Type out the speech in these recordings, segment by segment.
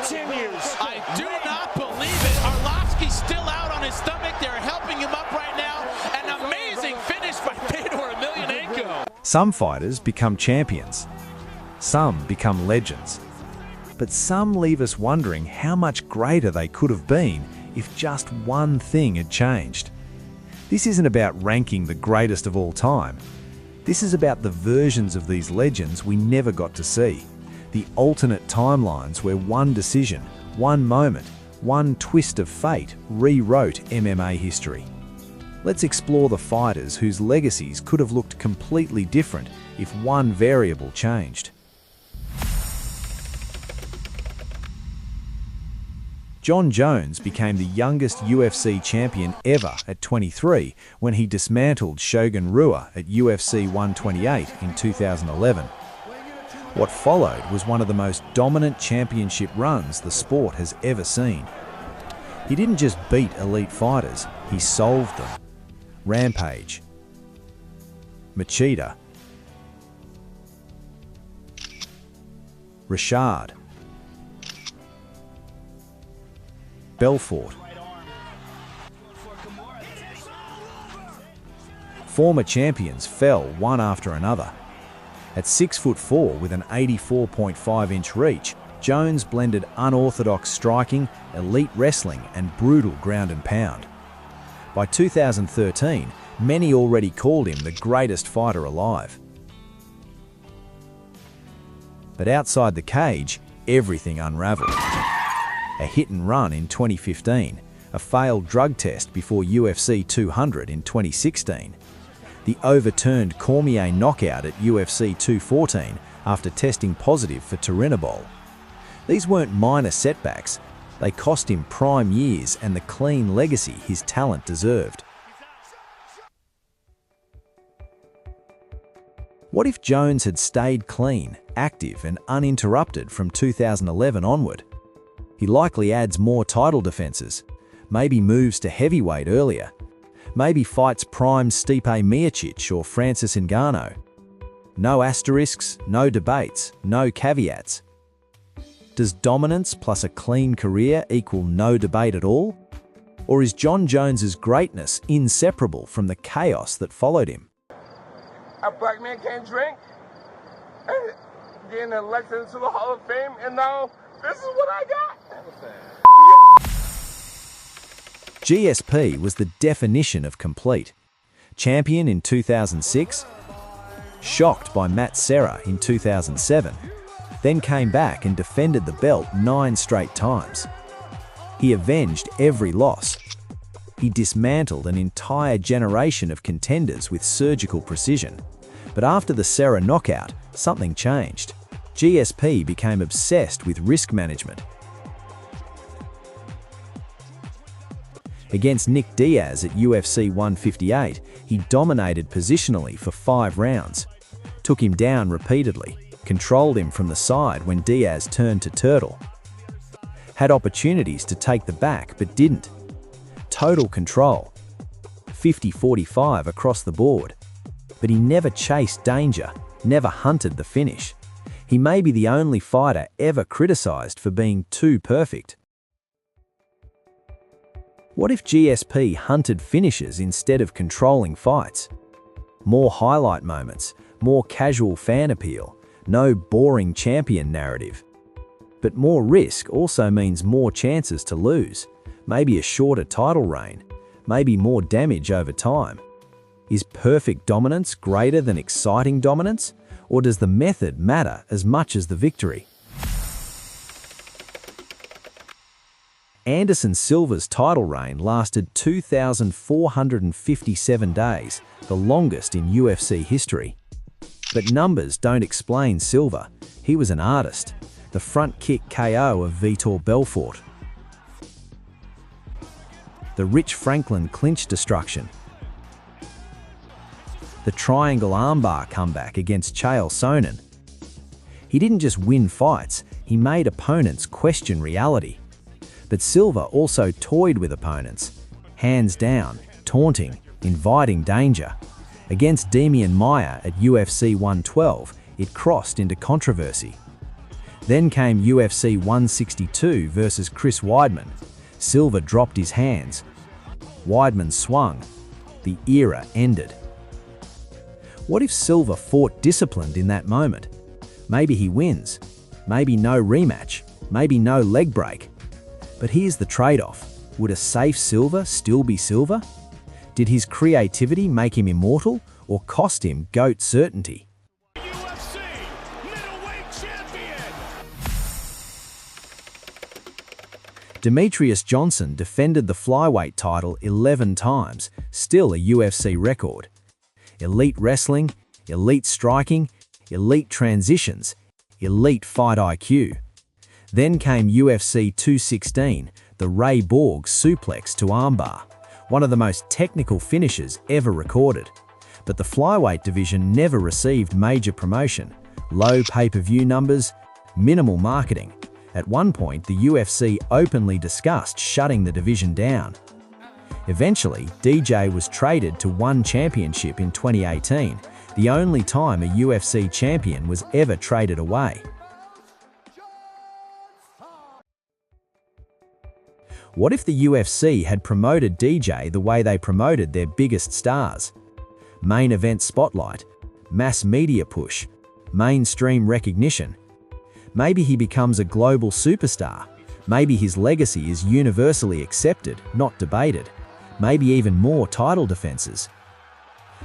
continues. I do not believe it. Arlovsky's still out on his stomach. They're helping him up right now. An amazing finish by FEDOR EMELIANENKO. Some fighters become champions. Some become legends. But some leave us wondering how much greater they could have been if just one thing had changed. This isn't about ranking the greatest of all time. This is about the versions of these legends we never got to see. The alternate timelines where one decision, one moment, one twist of fate rewrote MMA history. Let's explore the fighters whose legacies could have looked completely different if one variable changed. Jon Jones became the youngest UFC champion ever at 23 when he dismantled Shogun Rua at UFC 128 in 2011. What followed was one of the most dominant championship runs the sport has ever seen. He didn't just beat elite fighters, he solved them. Rampage, Machida, Rashad, Belfort. Former champions fell one after another. At 6'4" with an 84.5-inch reach, Jones blended unorthodox striking, elite wrestling, and brutal ground and pound. By 2013, many already called him the greatest fighter alive. But outside the cage, everything unraveled. A hit and run in 2015, a failed drug test before UFC 200 in 2016, the overturned Cormier knockout at UFC 214 after testing positive for turinabol. These weren't minor setbacks, they cost him prime years and the clean legacy his talent deserved. What if Jones had stayed clean, active and uninterrupted from 2011 onward? He likely adds more title defenses, maybe moves to heavyweight earlier, maybe fights prime Stipe Miocic or Francis Ngannou. No asterisks, no debates, no caveats. Does dominance plus a clean career equal no debate at all? Or is Jon Jones's greatness inseparable from the chaos that followed him? A black man can't drink, and getting elected into the Hall of Fame, and now this is what I got. GSP was the definition of complete. Champion in 2006, shocked by Matt Serra in 2007, then came back and defended the belt 9 straight times. He avenged every loss. He dismantled an entire generation of contenders with surgical precision. But after the Serra knockout, something changed. GSP became obsessed with risk management. Against Nick Diaz at UFC 158, he dominated positionally for 5 rounds, took him down repeatedly, controlled him from the side when Diaz turned to turtle. Had opportunities to take the back but didn't. Total control. 50-45 across the board. But he never chased danger, never hunted the finish. He may be the only fighter ever criticized for being too perfect. What if GSP hunted finishes instead of controlling fights? More highlight moments, more casual fan appeal, no boring champion narrative. But more risk also means more chances to lose, maybe a shorter title reign, maybe more damage over time. Is perfect dominance greater than exciting dominance, or does the method matter as much as the victory? Anderson Silva's title reign lasted 2,457 days, the longest in UFC history. But numbers don't explain Silva. He was an artist. The front kick KO of Vitor Belfort. The Rich Franklin clinch destruction. The triangle armbar comeback against Chael Sonnen. He didn't just win fights, he made opponents question reality. But Silva also toyed with opponents, hands down, taunting, inviting danger. Against Demian Maia at UFC 112, it crossed into controversy. Then came UFC 162 versus Chris Weidman. Silva dropped his hands. Weidman swung. The era ended. What if Silva fought disciplined in that moment? Maybe he wins. Maybe no rematch. Maybe no leg break. But here's the trade-off. Would a safe Silva still be Silva? Did his creativity make him immortal or cost him GOAT certainty? UFC middleweight champion. Demetrious Johnson defended the flyweight title 11 times, still a UFC record. Elite wrestling, elite striking, elite transitions, elite fight IQ. Then came UFC 216, the Ray Borg suplex to armbar, one of the most technical finishes ever recorded. But the flyweight division never received major promotion, low pay-per-view numbers, minimal marketing. At one point, the UFC openly discussed shutting the division down. Eventually, DJ was traded to ONE Championship in 2018, the only time a UFC champion was ever traded away. What if the UFC had promoted DJ the way they promoted their biggest stars? Main event spotlight, mass media push, mainstream recognition. Maybe he becomes a global superstar. Maybe his legacy is universally accepted, not debated. Maybe even more title defenses.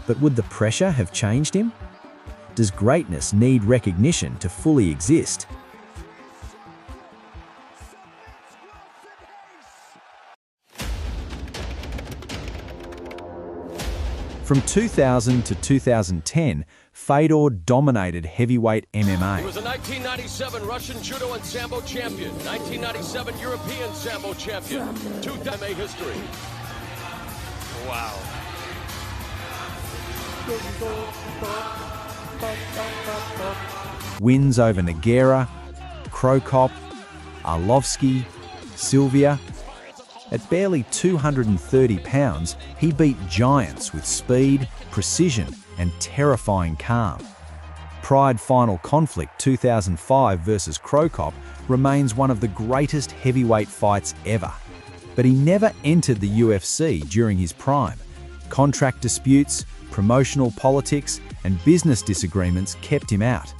But would the pressure have changed him? Does greatness need recognition to fully exist? From 2000 to 2010, Fedor dominated heavyweight MMA. He was a 1997 Russian Judo and Sambo champion, 1997 European Sambo champion, 2 MMA history. Wow. Wins over Nogueira, Krokop, Arlovsky, Sylvia. At barely 230 pounds, he beat giants with speed, precision, and terrifying calm. Pride Final Conflict 2005 versus Krokop remains one of the greatest heavyweight fights ever. But he never entered the UFC during his prime. Contract disputes, promotional politics, and business disagreements kept him out.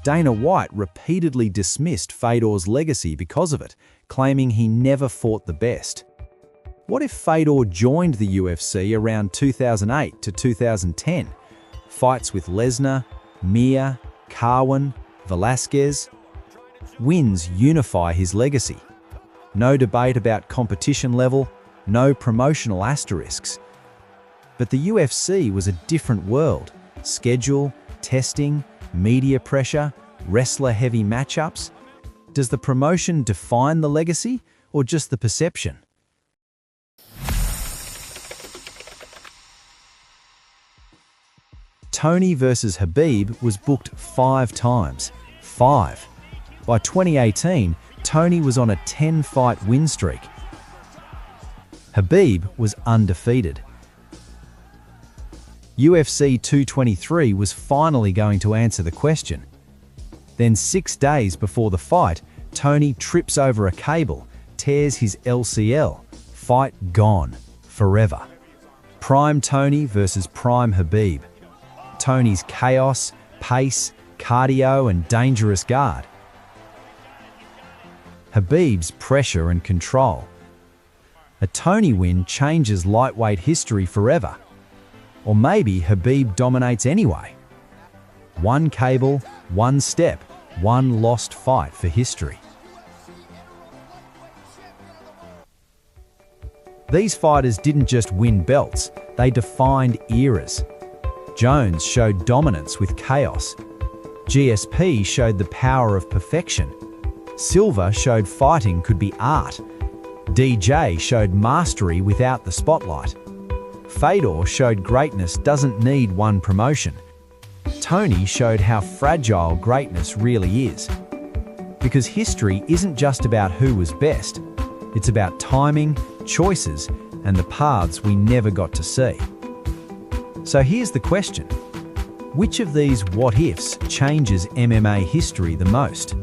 Dana White repeatedly dismissed Fedor's legacy because of it, claiming he never fought the best. What if Fedor joined the UFC around 2008 to 2010? Fights with Lesnar, Mir, Carwin, Velasquez. Wins unify his legacy. No debate about competition level, no promotional asterisks. But the UFC was a different world. Schedule, testing, media pressure, wrestler-heavy matchups. Does the promotion define the legacy or just the perception? Tony versus Khabib was booked 5 times. 5. By 2018, Tony was on a 10-fight win streak. Khabib was undefeated. UFC 223 was finally going to answer the question. Then 6 days before the fight, Tony trips over a cable, tears his LCL. Fight gone. Forever. Prime Tony versus Prime Khabib. Tony's chaos, pace, cardio, and dangerous guard. Khabib's pressure and control. A Tony win changes lightweight history forever. Or maybe Khabib dominates anyway. One cable, one step, one lost fight for history. These fighters didn't just win belts, they defined eras. Jones showed dominance with chaos. GSP showed the power of perfection. Silva showed fighting could be art. DJ showed mastery without the spotlight. Fedor showed greatness doesn't need one promotion. Tony showed how fragile greatness really is. Because history isn't just about who was best, it's about timing, choices, and the paths we never got to see. So here's the question. Which of these what-ifs changes MMA history the most?